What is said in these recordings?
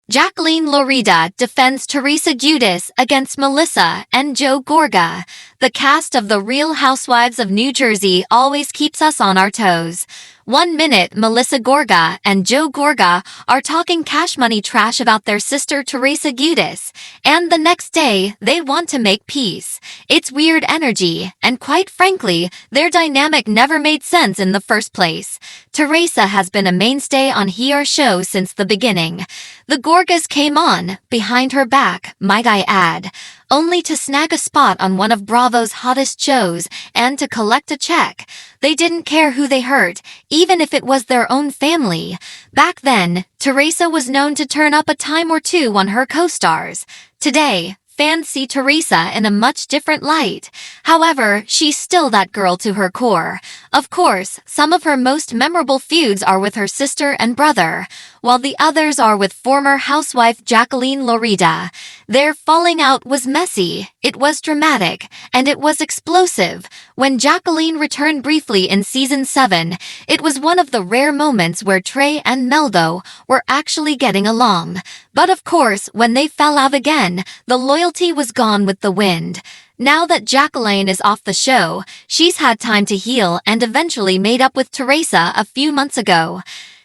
Jacqueline Lorida defends Teresa Giudice against Melissa and Joe Gorga. The cast of The Real Housewives of New Jersey always keeps us on our toes. One minute, Melissa Gorga and Joe Gorga are talking cash money trash about their sister Teresa Giudice, and the next day, they want to make peace. It's weird energy, and quite frankly, their dynamic never made sense in the first place. Teresa has been a mainstay on her show since the beginning. The Gorgas came on, behind her back, might I add, only to snag a spot on one of Bravo's hottest shows and to collect a check. They didn't care who they hurt, even if it was their own family. Back then, Teresa was known to turn up a time or two on her co-stars. Today, fans see Teresa in a much different light. However, she's still that girl to her core. Of course, some of her most memorable feuds are with her sister and brother, while the others are with former housewife Jacqueline Lorida. Their falling out was messy, it was dramatic, and it was explosive. When Jacqueline returned briefly in season 7, it was one of the rare moments where Trey and Meldo were actually getting along. But of course, when they fell out again, the loyalty was gone with the wind. Now that Jacqueline is off the show, she's had time to heal and eventually made up with Teresa a few months ago.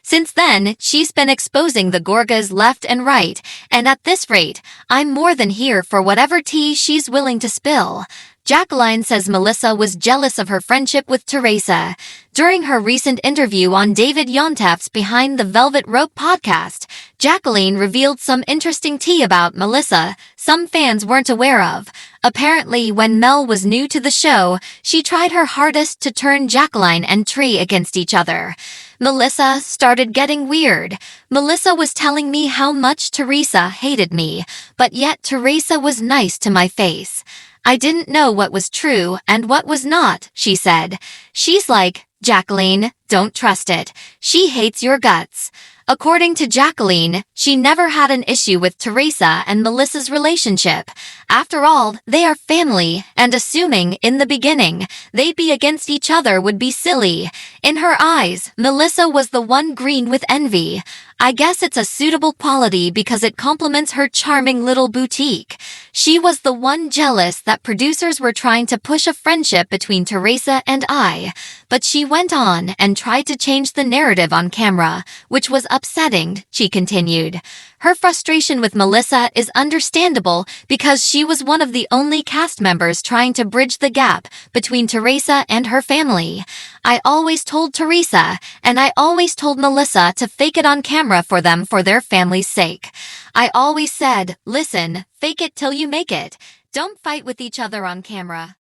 Since then, she's been exposing the Gorgas left and right, and at this rate, I'm more than here for whatever tea she's willing to spill. Jacqueline says Melissa was jealous of her friendship with Teresa. During her recent interview on David Yontef's Behind the Velvet Rope podcast, Jacqueline revealed some interesting tea about Melissa some fans weren't aware of. Apparently, when Mel was new to the show, she tried her hardest to turn Jacqueline and Trey against each other. Melissa started getting weird. Melissa was telling me how much Teresa hated me, but yet Teresa was nice to my face. I didn't know what was true and what was not, she said. She's like, Jacqueline, don't trust it. She hates your guts. According to Jacqueline, she never had an issue with Teresa and Melissa's relationship. After all, they are family, and assuming, in the beginning, they'd be against each other would be silly. In her eyes, Melissa was the one green with envy. I guess it's a suitable quality because it complements her charming little boutique. She was the one jealous that producers were trying to push a friendship between Teresa and I. But she went on and tried to change the narrative on camera, which was upsetting, she continued. Her frustration with Melissa is understandable because she was one of the only cast members trying to bridge the gap between Teresa and her family. I always told Teresa, and I always told Melissa to fake it on camera for them for their family's sake. I always said, listen, fake it till you make it. Don't fight with each other on camera.